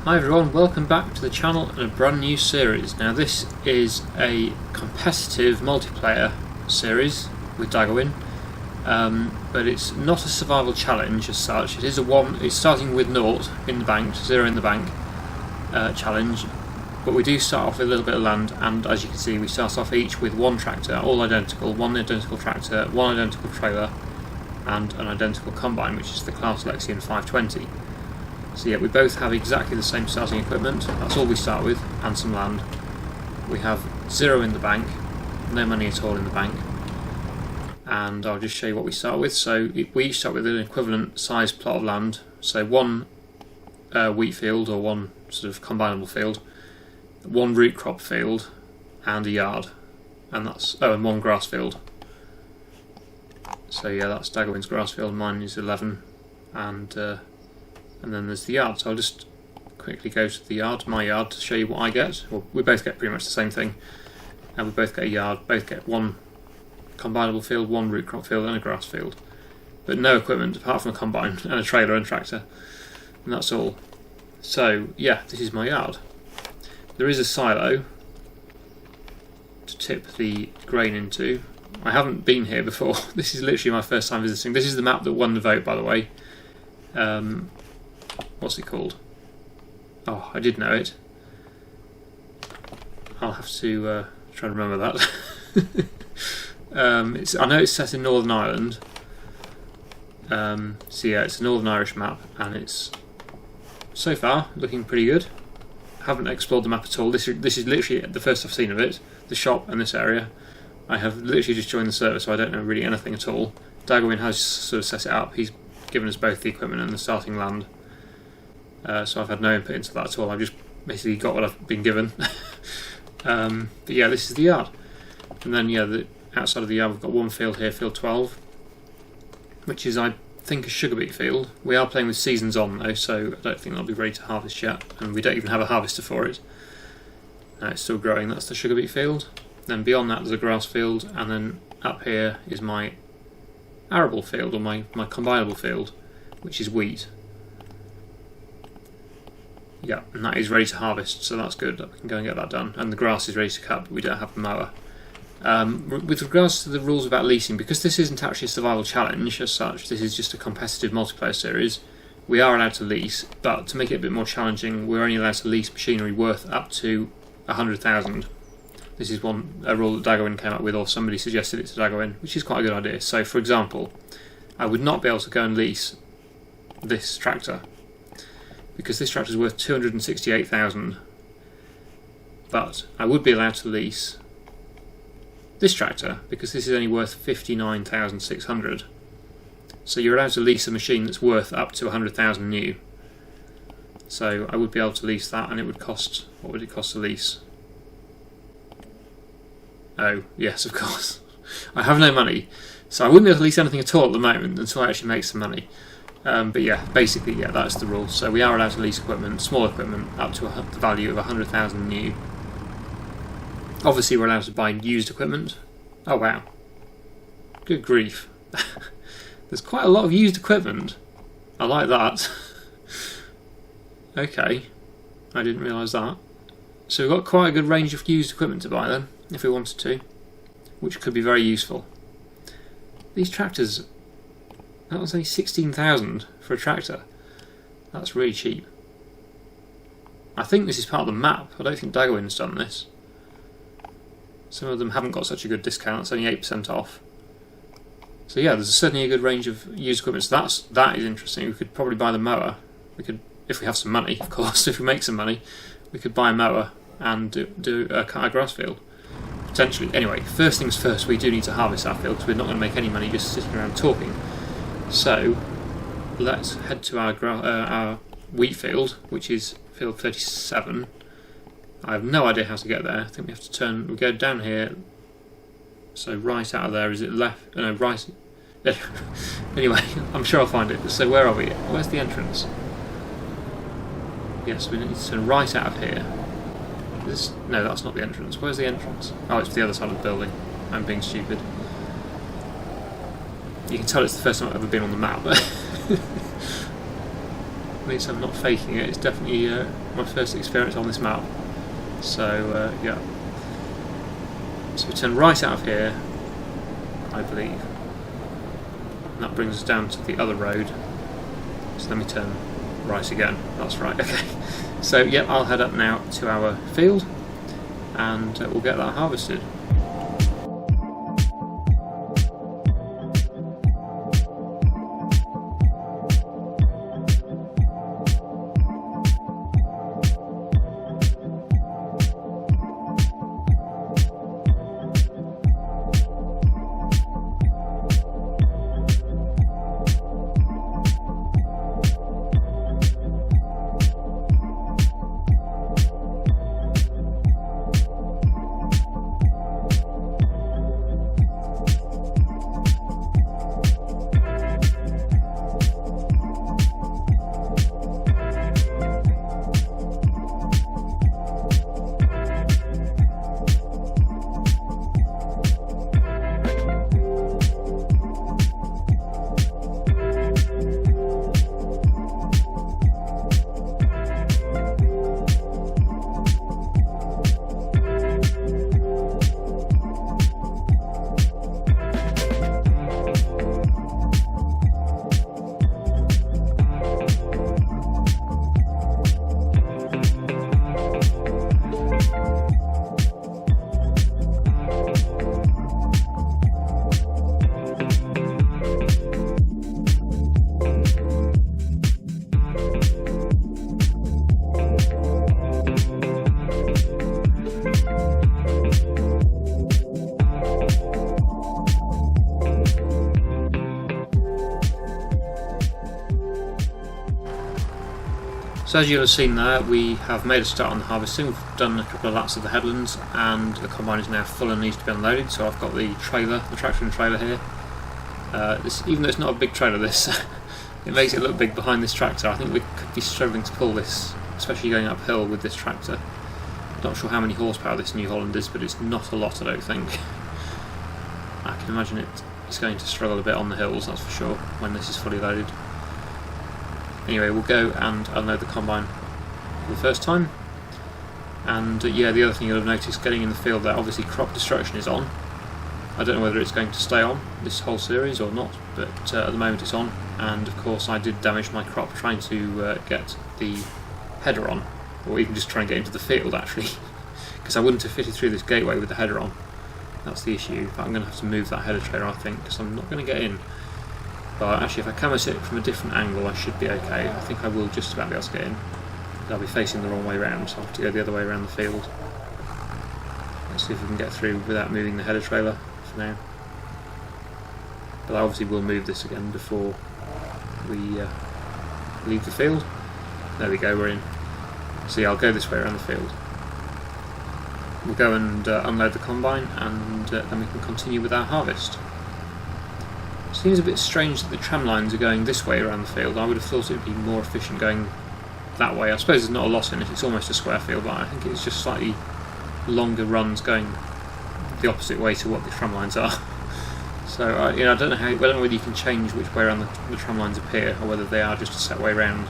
Hi everyone, welcome back to the channel and a brand new series. Now this is a competitive multiplayer series with Daggerwin, but it's not a survival challenge as such. It is it's starting with 0 in the bank, 0 in the bank challenge, but we do start off with a little bit of land, and as you can see we start off each with one tractor, all identical, one identical tractor, one identical trailer and an identical combine, which is the class Lexion 520. So yeah, we both have exactly the same starting equipment, that's all we start with, and some land. We have 0 in the bank, no money at all in the bank, and I'll just show you what we start with. So we each start with an equivalent sized plot of land, so one wheat field or one sort of combinable field, one root crop field and a yard, and that's and one grass field. So yeah, that's Daggerwin's grass field, mine is 11, and then there's the yard. So I'll just quickly go to the yard, my yard, to show you what I get. Well, we both get pretty much the same thing, and we both get a yard, both get one combinable field, one root crop field and a grass field, but no equipment apart from a combine and a trailer and tractor, and that's all. So yeah, this is my yard. There is a silo to tip the grain into. I haven't been here before. This is literally my first time visiting. This is the map that won the vote, by the way. What's it called? Oh, I did know it. I'll have to try to remember that. I know it's set in Northern Ireland. So yeah, it's a Northern Irish map, and it's so far looking pretty good. Haven't explored the map at all. This is literally the first I've seen of it. The shop and this area. I have literally just joined the server, so I don't know really anything at all. Daggerwin has sort of set it up. He's given us both the equipment and the starting land. So I've had no input into that at all. I've just basically got what I've been given. But yeah, this is the yard. And then yeah, outside of the yard we've got one field here, field 12, which is I think a sugar beet field. We are playing with seasons on though, so I don't think that'll be ready to harvest yet, and we don't even have a harvester for it. It's still growing. That's the sugar beet field. Then beyond that there's a grass field, and then up here is my arable field, or my combinable field, which is wheat. Yeah, and that is ready to harvest, so that's good. I can go and get that done. And the grass is ready to cut, but we don't have a mower. With regards to the rules about leasing, because this isn't actually a survival challenge as such, this is just a competitive multiplayer series, we are allowed to lease, but to make it a bit more challenging, we're only allowed to lease machinery worth up to 100,000. This is a rule that Daggerwin came up with, or somebody suggested it to Daggerwin, which is quite a good idea. So for example, I would not be able to go and lease this tractor, because this tractor is worth 268,000, but I would be allowed to lease this tractor because this is only worth 59,600. So you're allowed to lease a machine that's worth up to 100,000 new. So I would be able to lease that, and it would cost, what would it cost to lease? Oh yes, of course. I have no money, so I wouldn't be able to lease anything at all at the moment until I actually make some money. But yeah, basically, yeah, that's the rule. So we are allowed to lease equipment, small equipment, up to the value of 100,000 new. Obviously, we're allowed to buy used equipment. Oh wow, good grief! There's quite a lot of used equipment. I like that. Okay, I didn't realise that. So we've got quite a good range of used equipment to buy then, if we wanted to, which could be very useful. These tractors. That was only 16,000 for a tractor. That's really cheap. I think this is part of the map. I don't think Daggerwin's done this. Some of them haven't got such a good discount. It's only 8% off. So yeah, there's certainly a good range of used equipment. So that is interesting. We could probably buy the mower. We could, if we have some money, of course. If we make some money, we could buy a mower and do a grass field. Potentially. Anyway, first things first. We do need to harvest our field because we're not going to make any money just sitting around talking. So let's head to our wheat field, which is field 37. I have no idea how to get there. I think we have to we go down here. So right out of there, is it left? No, right. Anyway, I'm sure I'll find it. So where are we? Where's the entrance? Yes, we need to turn right out of here. No, that's not the entrance. Where's the entrance? Oh, it's the other side of the building. I'm being stupid. You can tell it's the first time I've ever been on the map. admit I'm not faking it. It's definitely my first experience on this map. So yeah. So we turn right out of here, I believe. And that brings us down to the other road. So then we turn right again. That's right. Okay. So yeah, I'll head up now to our field, and we'll get that harvested. So as you'll have seen there, we have made a start on the harvesting. We've done a couple of laps of the headlands, and the combine is now full and needs to be unloaded. So I've got the trailer, the tractor and trailer here. Even though it's not a big trailer, this it makes it look big behind this tractor. I think we could be struggling to pull this, especially going uphill with this tractor. Not sure how many horsepower this New Holland is, but it's not a lot, I don't think. I can imagine it's going to struggle a bit on the hills, that's for sure, when this is fully loaded. Anyway, we'll go and unload the combine for the first time. And yeah, the other thing you'll have noticed getting in the field there, obviously crop destruction is on. I don't know whether it's going to stay on this whole series or not, but at the moment it's on. And of course I did damage my crop trying to get the header on, or even just trying to get into the field actually, because I wouldn't have fitted through this gateway with the header on. That's the issue. But I'm going to have to move that header trailer, I think, because I'm not going to get in. But actually, if I canvas it from a different angle, I should be okay. I think I will just about be able to get in. I'll be facing the wrong way around, so I'll have to go the other way around the field. Let's see if we can get through without moving the header trailer for now. But I obviously will move this again before we leave the field. There we go, we're in. So yeah, I'll go this way around the field. We'll go and unload the combine, and then we can continue with our harvest. Seems a bit strange that the tram lines are going this way around the field. I would have thought it would be more efficient going that way. I suppose there's not a lot in it, it's almost a square field, but I think it's just slightly longer runs going the opposite way to what the tram lines are. So I don't know whether you can change which way around the tram lines appear, or whether they are just a set way round.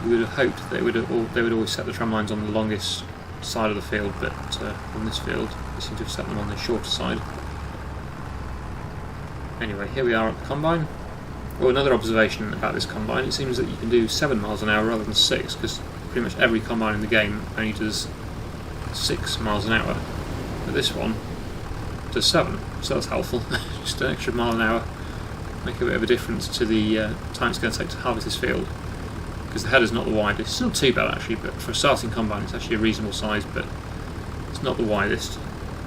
You would have hoped they would always set the tram lines on the longest side of the field, but on this field they seem to have set them on the shorter side. Anyway, here we are at the combine. Well, another observation about this combine, it seems that you can do 7 miles an hour rather than 6, because pretty much every combine in the game only does 6 miles an hour. But this one does 7, so that's helpful. Just an extra mile an hour. Make a bit of a difference to the time it's going to take to harvest this field. Because the header's not the widest. It's not too bad actually, but for a starting combine it's actually a reasonable size, but it's not the widest.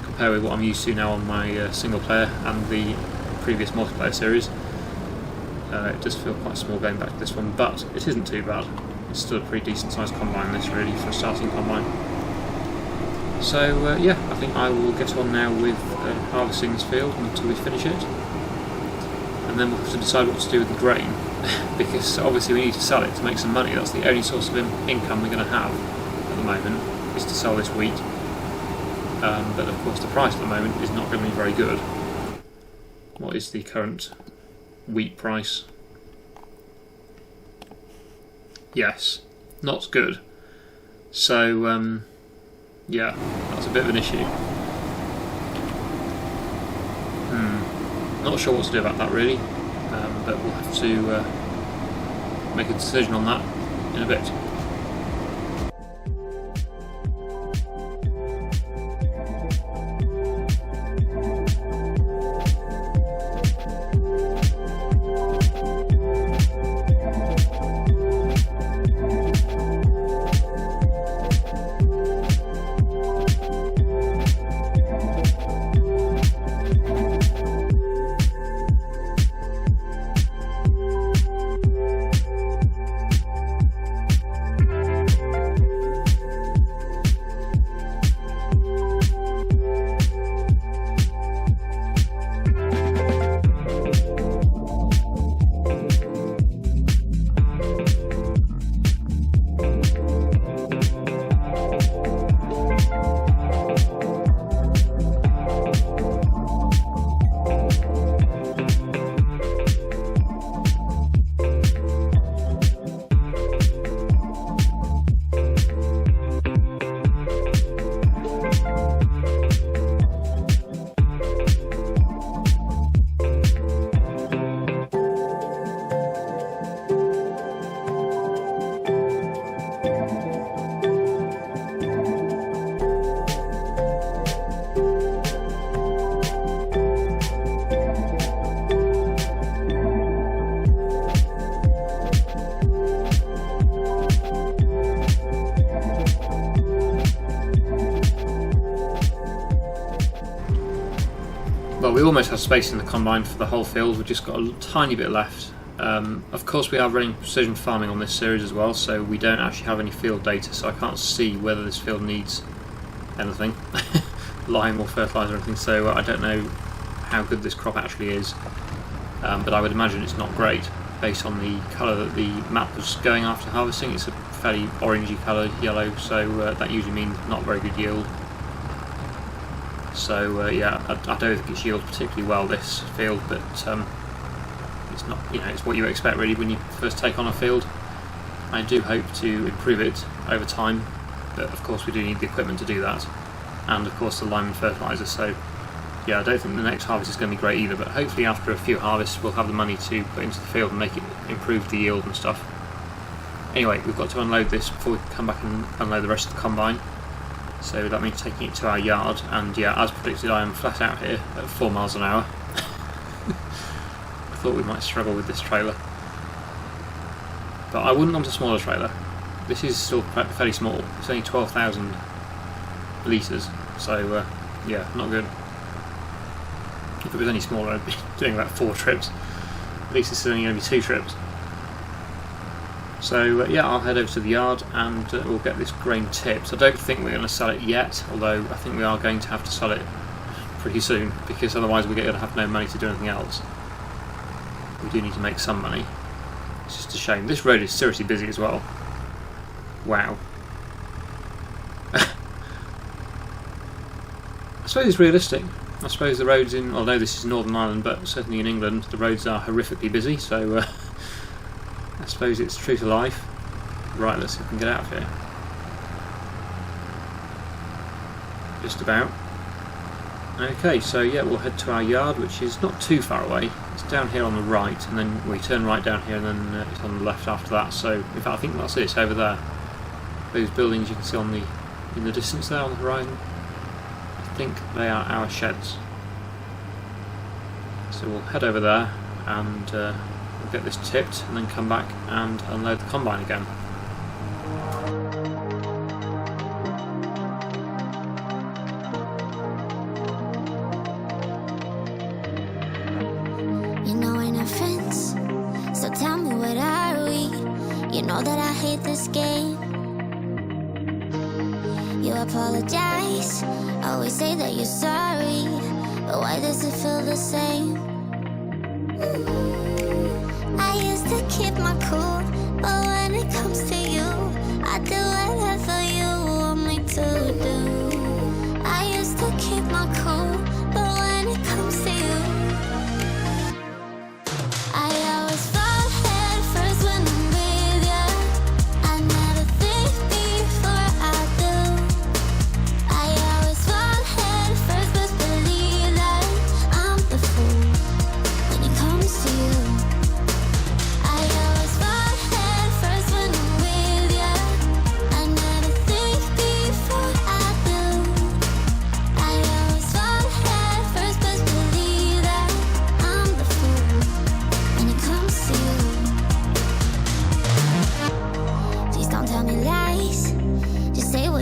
Compared with what I'm used to now on my single player and the previous multiplayer series. It does feel quite small going back to this one, but it isn't too bad. It's still a pretty decent sized combine this really for a starting combine. So yeah, I think I will get on now with harvesting this field until we finish it. And then we'll have to decide what to do with the grain, because obviously we need to sell it to make some money. That's the only source of income we're going to have at the moment, is to sell this wheat. But of course the price at the moment is not going to be very good. What is the current wheat price? Yes, not good. So, yeah, that's a bit of an issue. Not sure what to do about that really, but we'll have to make a decision on that in a bit. Well, we almost have space in the combine for the whole field. We've just got a tiny bit left. Of course, we are running precision farming on this series as well, so we don't actually have any field data, so I can't see whether this field needs anything, lime or fertiliser or anything, so I don't know how good this crop actually is, but I would imagine it's not great based on the colour that the map was going after harvesting. It's a fairly orangey colour, yellow, so that usually means not very good yield. So yeah, I don't think it's yielded particularly well, this field, but it's not, it's what you expect really when you first take on a field. I do hope to improve it over time, but of course we do need the equipment to do that, and of course the lime and fertiliser. So yeah, I don't think the next harvest is going to be great either, but hopefully after a few harvests we'll have the money to put into the field and make it improve the yield and stuff. Anyway, we've got to unload this before we can come back and unload the rest of the combine. So that means taking it to our yard, and yeah, as predicted, I am flat out here at 4 miles an hour. I thought we might struggle with this trailer, but I wouldn't want a smaller trailer. This is still fairly small. It's only 12,000 litres, so yeah, not good. If it was any smaller, I'd be doing about 4 trips. At least it's only going to be 2 trips. So yeah, I'll head over to the yard and we'll get this grain tipped. I don't think we're going to sell it yet, although I think we are going to have to sell it pretty soon, because otherwise we're going to have no money to do anything else. We do need to make some money. It's just a shame. This road is seriously busy as well. Wow. I suppose it's realistic. I suppose the roads in, although this is Northern Ireland, but certainly in England, the roads are horrifically busy, so I suppose it's true to life. Right, let's see if we can get out of here. Just about. Okay, so yeah, we'll head to our yard, which is not too far away. It's down here on the right, and then we turn right down here, and then it's on the left after that. So, in fact, I think that's it. It's over there. Those buildings you can see in the distance there on the horizon. I think they are our sheds. So we'll head over there and we'll get this tipped, and then come back and unload the combine again. You know we're not friends, so tell me what are we? You know that I hate this game. You apologize, always say that you're sorry, but why does it feel the same? I used to keep my cool, but when it comes to you, I do whatever you want me to do. I used to keep my cool, but when it comes to you, I always fall head first when I'm with ya.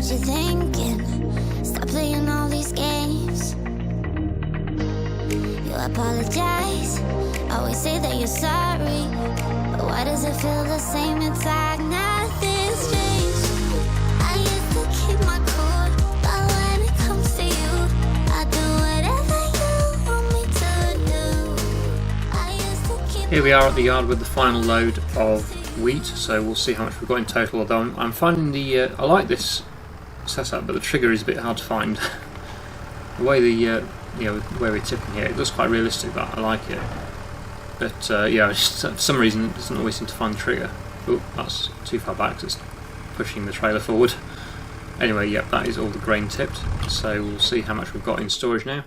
what you thinking? Stop playing all these games. You apologize, always say that you're sorry, but why does it feel the same inside? Nothing's changed. I used to keep my cool, but when it comes to you, I do whatever you want me to do. I used to keep. Here we are at the yard with the final load of wheat, so we'll see how much we've got in total. Although I'm finding the I like this setup, but the trigger is a bit hard to find. The way the where we're tipping here, it looks quite realistic, but I like it. But yeah, just, for some reason it doesn't always seem to find the trigger. Oh, that's too far back, it's pushing the trailer forward. Anyway, yep, that is all the grain tipped, so we'll see how much we've got in storage now.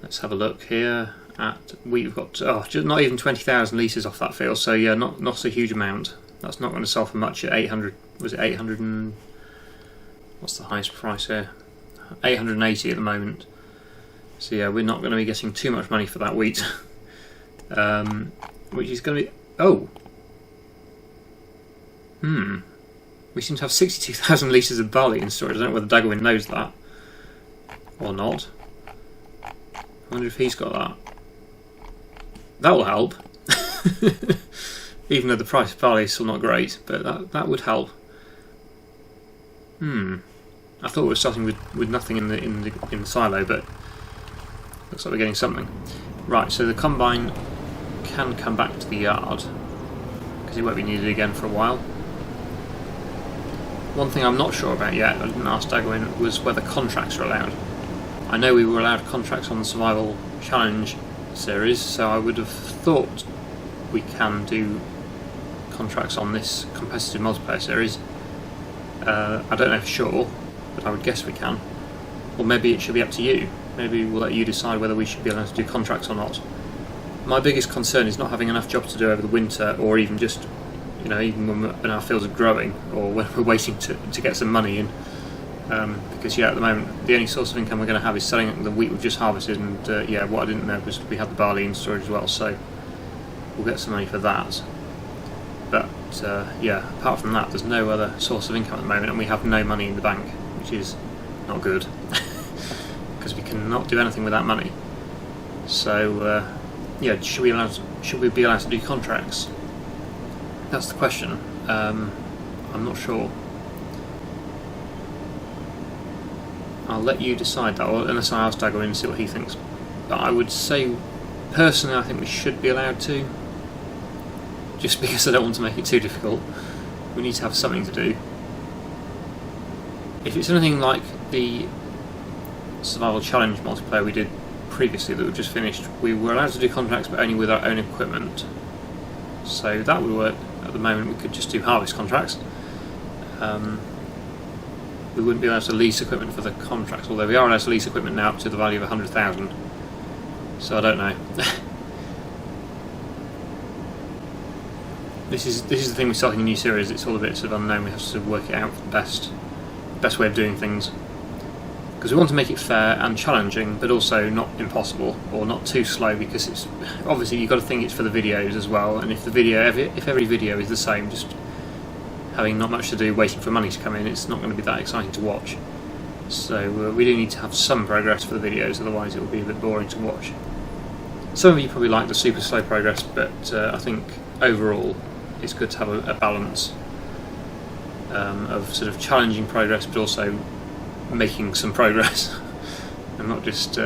Let's have a look here at wheat. We've got just not even 20,000 litres off that field, so yeah, not a huge amount. That's not going to sell for much at 800, was it 800 and... what's the highest price here? 880 at the moment. So yeah, we're not going to be getting too much money for that wheat. Which is going to be... oh! We seem to have 62,000 litres of barley in storage. I don't know whether Daggerwin knows that or not. I wonder if he's got that. That will help. Even though the price of barley is still not great, but that would help. I thought we were starting with nothing in the silo, but looks like we're getting something. Right, so the combine can come back to the yard because it won't be needed again for a while. One thing I'm not sure about yet, I didn't ask Daggerwin, was whether contracts are allowed. I know we were allowed contracts on the Survival Challenge series, so I would have thought we can do contracts on this competitive multiplayer series. I don't know for sure, but I would guess we can. Or maybe it should be up to you. Maybe we'll let you decide whether we should be allowed to do contracts or not. My biggest concern is not having enough jobs to do over the winter, or even just, even when our fields are growing, or when we're waiting to get some money in. Because yeah, at the moment the only source of income we're going to have is selling the wheat we've just harvested, and yeah, what I didn't know was we had the barley in storage as well, so we'll get some money for that. But yeah, apart from that, there's no other source of income at the moment, and we have no money in the bank, which is not good because we cannot do anything with that money. So yeah, should we be allowed to do contracts? That's the question. I'm not sure. I'll let you decide that, or unless I ask Daggerwin and see what he thinks. But I would say, personally, I think we should be allowed to. Just because I don't want to make it too difficult. We need to have something to do. If it's anything like the Survival Challenge multiplayer we did previously that we've just finished, we were allowed to do contracts but only with our own equipment. So that would work. At the moment we could just do harvest contracts. We wouldn't be allowed to lease equipment for the contracts, although we are allowed to lease equipment now up to the value of 100,000. So I don't know. This is the thing with starting a new series. It's all a bit sort of unknown. We have to sort of work it out for the best way of doing things, because we want to make it fair and challenging, but also not impossible or not too slow. Because it's obviously you've got to think it's for the videos as well. And if every video is the same, just having not much to do, waiting for money to come in, it's not going to be that exciting to watch. So we do need to have some progress for the videos, otherwise it will be a bit boring to watch. Some of you probably like the super slow progress, but I think overall it's good to have a balance of sort of challenging progress, but also making some progress, and not just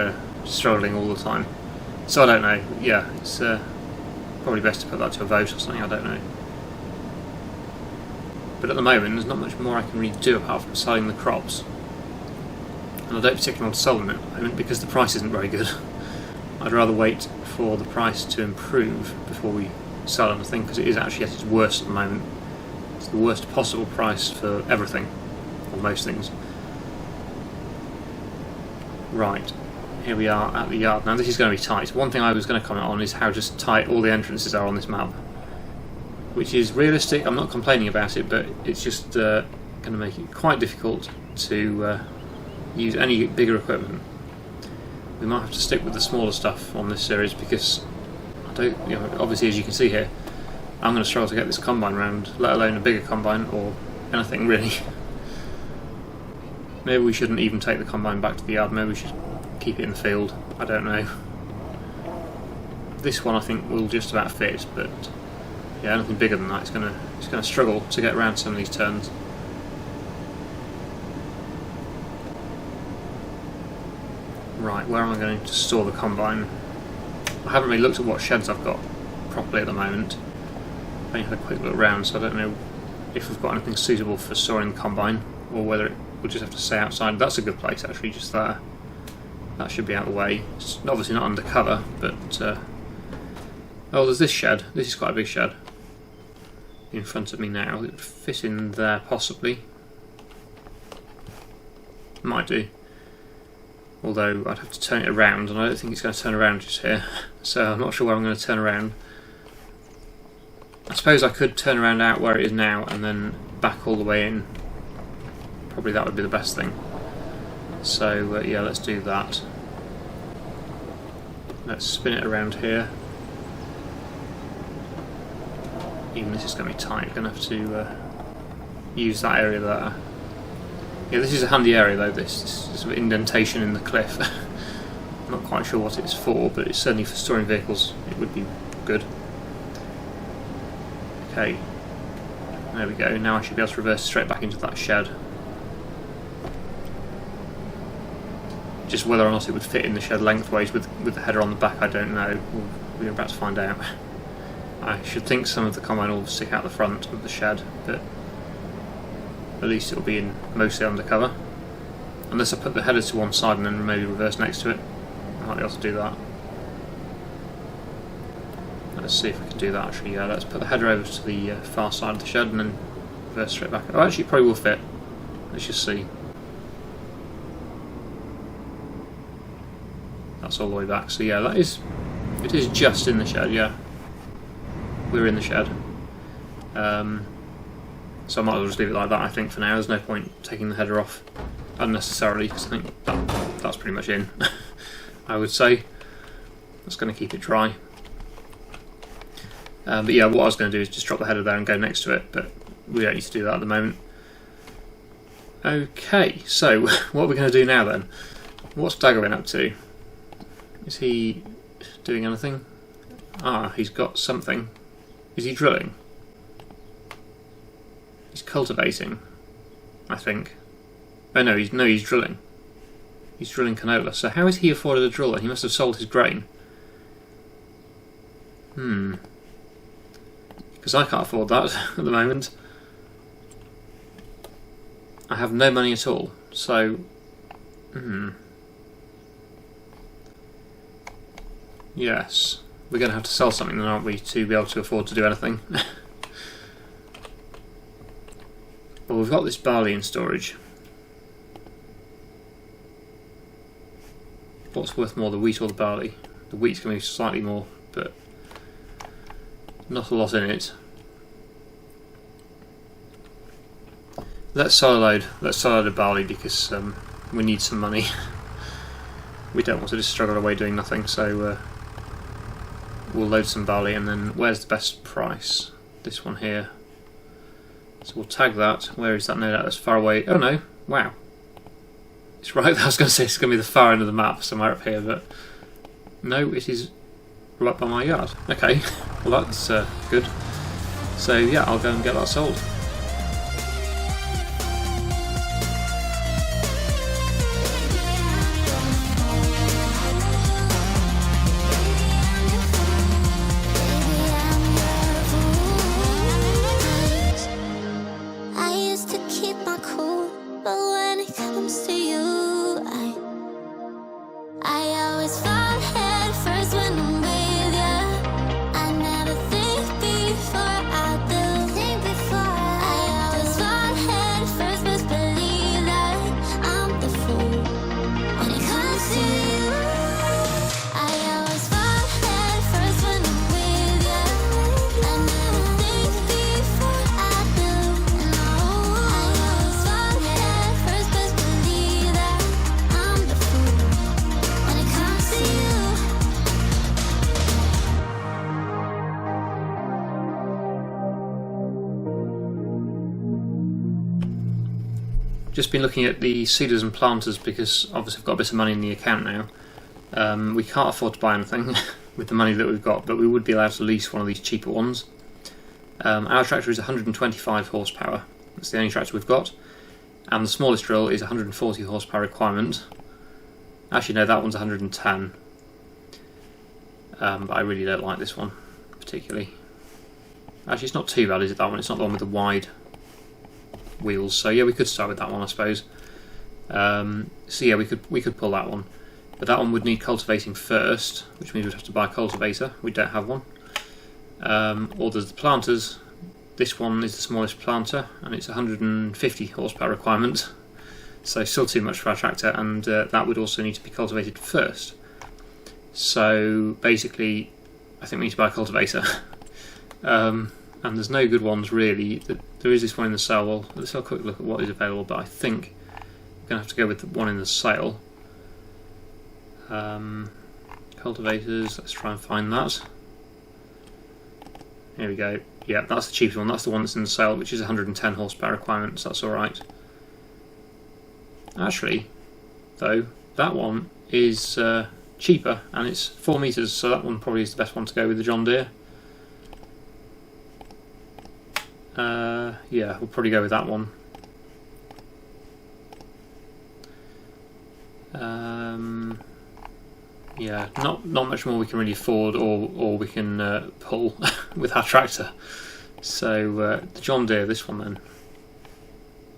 struggling all the time. So I don't know. Yeah, it's probably best to put that to a vote or something. I don't know. But at the moment, there's not much more I can really do apart from selling the crops, and I don't particularly want to sell them at the moment because the price isn't very good. I'd rather wait for the price to improve before we sell anything, because it is actually at its worst at the moment. It's the worst possible price for everything, or most things. Right, here we are at the yard. Now this is going to be tight. One thing I was going to comment on is how just tight all the entrances are on this map, which is realistic. I'm not complaining about it, but it's just going to make it quite difficult to use any bigger equipment. We might have to stick with the smaller stuff on this series, because I don't, obviously as you can see here, I'm going to struggle to get this combine round, let alone a bigger combine or anything really. Maybe we shouldn't even take the combine back to the yard, maybe we should keep it in the field, I don't know. This one I think will just about fit, but yeah, anything bigger than that, it's gonna struggle to get around some of these turns. Right, where am I going to store the combine? I haven't really looked at what sheds I've got properly at the moment. I only had a quick look around, so I don't know if we've got anything suitable for storing the combine, or whether it will just have to stay outside. That's a good place actually, just there. That should be out of the way. It's obviously not undercover, but oh, there's this shed. This is quite a big shed in front of me now. It would fit in there possibly. Might do. Although I'd have to turn it around, and I don't think it's going to turn around just here. So I'm not sure where I'm going to turn around. I suppose I could turn around out where it is now and then back all the way in. Probably that would be the best thing. So yeah, let's do that. Let's spin it around here. Even this is going to be tight, I'm going to have to use that area there. Yeah, this is a handy area though, this sort of indentation in the cliff. I'm not quite sure what it's for, but it's certainly for storing vehicles, it would be good. Okay, there we go, now I should be able to reverse straight back into that shed. Just whether or not it would fit in the shed lengthways with the header on the back, I don't know. We're about to find out. I should think some of the combine will stick out the front of the shed, but at least it'll be in mostly undercover. Unless I put the header to one side and then maybe reverse next to it. I might be able to do that. Let's see if we can do that actually. Yeah, let's put the header over to the far side of the shed and then reverse straight back. Oh, actually it probably will fit. Let's just see. That's all the way back. So yeah, it is just in the shed, yeah. We're in the shed. So I might as well just leave it like that, I think, for now. There's no point taking the header off unnecessarily, because I think that's pretty much in, I would say. That's going to keep it dry. But yeah, what I was going to do is just drop the header there and go next to it, but we don't need to do that at the moment. Okay, so what are we going to do now then? What's Daggerwin up to? Is he doing anything? Ah, he's got something. Is he drilling? He's cultivating, I think. Oh no, he's drilling. He's drilling canola. So how is he afforded a driller? He must have sold his grain. Because I can't afford that at the moment. I have no money at all. So, yes, we're going to have to sell something then, aren't we, to be able to afford to do anything. Well, we've got this barley in storage. What's worth more, the wheat or the barley? The wheat's going to be slightly more, but not a lot in it. Let's sell a load. Let's sell a load of barley because we need some money. We don't want to just struggle away doing nothing, so we'll load some barley, and then where's the best price? This one here. So we'll tag that. Where is that? No, that's far away. Oh no, wow. It's right, I was going to say it's going to be the far end of the map, somewhere up here, but no, it is right by my yard. Okay, well that's good. So yeah, I'll go and get that sold. just been looking at the seeders and planters because obviously I've got a bit of money in the account now. We can't afford to buy anything with the money that we've got, but we would be allowed to lease one of these cheaper ones. Our tractor is 125 horsepower. That's the only tractor we've got. And the smallest drill is 140 horsepower requirement. Actually, no, that one's 110. But I really don't like this one particularly. Actually, it's not too bad, is it, that one? It's not the one with the wide wheels. So yeah, we could start with that one, I suppose. So yeah, we could pull that one. But that one would need cultivating first, which means we'd have to buy a cultivator. We don't have one. Or there's the planters. This one is the smallest planter, and it's 150 horsepower requirement. So still too much for our tractor, and that would also need to be cultivated first. So basically, I think we need to buy a cultivator. And there's no good ones really. There is this one in the sale. Well, let's have a quick look at what is available, but I think we're going to have to go with the one in the sale. Cultivators, let's try and find that. Here we go. Yeah, that's the cheapest one. That's the one that's in the sale, which is 110 horsepower requirement, so that's alright. Actually, though, that one is cheaper, and it's 4 metres, so that one probably is the best one to go with the John Deere. Yeah, we'll probably go with that one. Yeah, not much more we can really afford, or we can pull with our tractor. So the John Deere, this one then.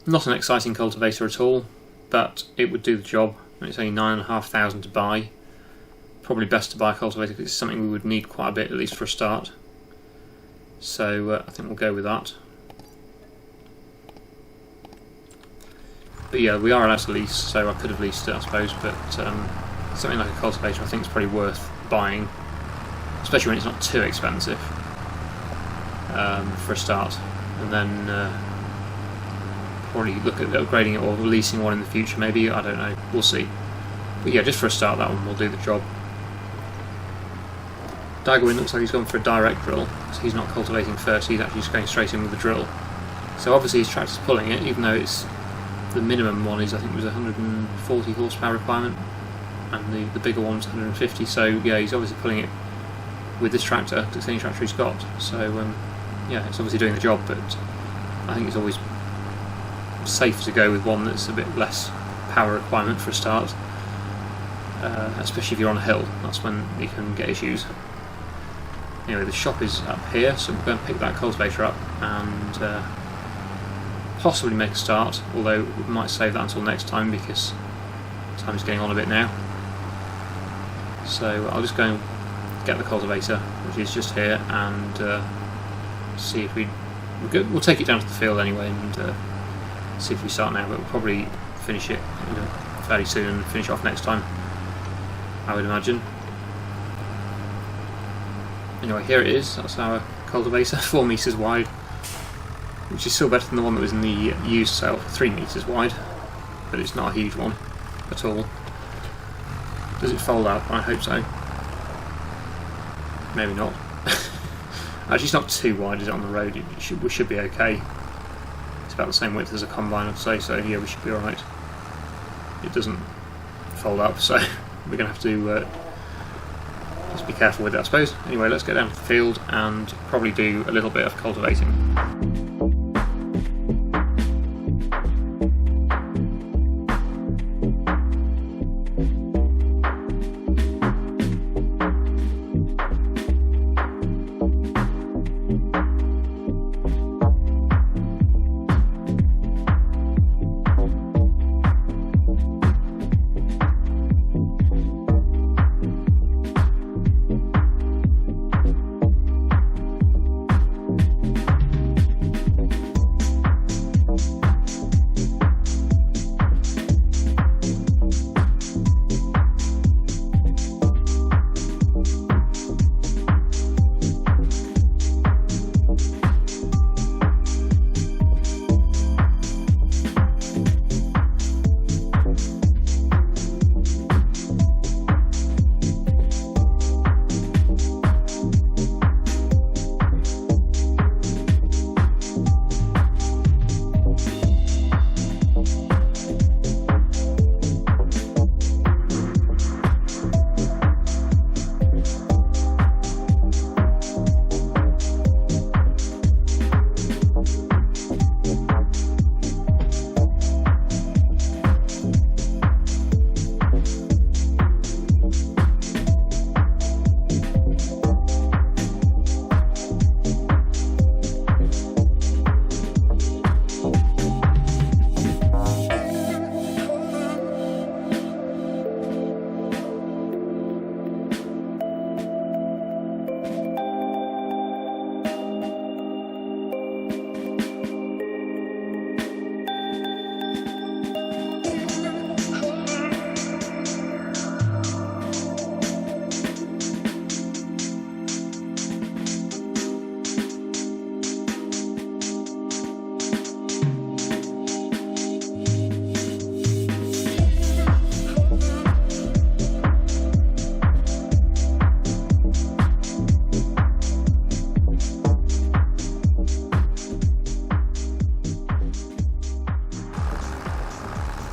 Not an exciting cultivator at all, but it would do the job. And it's only 9,500 to buy. Probably best to buy a cultivator because it's something we would need quite a bit, at least for a start. So I think we'll go with that. But yeah, we are allowed to lease, so I could have leased it, I suppose, but something like a cultivator I think is probably worth buying, especially when it's not too expensive for a start, and then probably look at upgrading it or leasing one in the future maybe, I don't know, we'll see. But yeah, just for a start that one will do the job. Daggerwin looks like he's gone for a direct drill, so he's not cultivating first, he's actually just going straight in with the drill. So obviously his tractor's pulling it, even though it's the minimum one is, I think it was 140 horsepower requirement, and the bigger one's 150, so yeah, he's obviously pulling it with this tractor, because it's the only tractor he's got. So yeah, it's obviously doing the job, but I think it's always safe to go with one that's a bit less power requirement for a start, especially if you're on a hill. That's when you can get issues. Anyway, the shop is up here, so we're going to pick that cultivator up and possibly make a start, although we might save that until next time because time is getting on a bit now. So I'll just go and get the cultivator, which is just here, and see if we'll take it down to the field anyway and see if we start now, but we'll probably finish it fairly soon and finish off next time, I would imagine. Anyway, here it is. That's our cultivator, 4 metres wide, which is still better than the one that was in the used sale, 3 metres wide, but it's not a huge one at all. Does it fold out? I hope so. Maybe not. Actually, it's not too wide, is it, on the road? We should be okay. It's about the same width as a combine, I'd say, so yeah, we should be alright. It doesn't fold up, so we're going to have to just be careful with it, I suppose. Anyway, let's get down to the field and probably do a little bit of cultivating.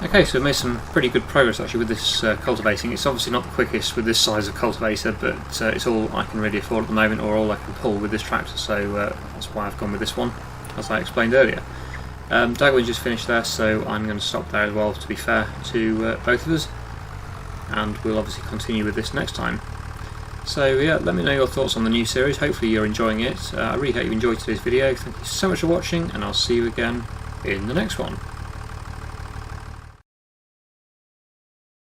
Okay, so we've made some pretty good progress actually with this cultivating. It's obviously not the quickest with this size of cultivator, but it's all I can really afford at the moment, or all I can pull with this tractor, so that's why I've gone with this one, as I explained earlier. Daggerwin just finished there, so I'm going to stop there as well, to be fair to both of us, and we'll obviously continue with this next time. So yeah, let me know your thoughts on the new series. Hopefully you're enjoying it. I really hope you enjoyed today's video. Thank you so much for watching, and I'll see you again in the next one.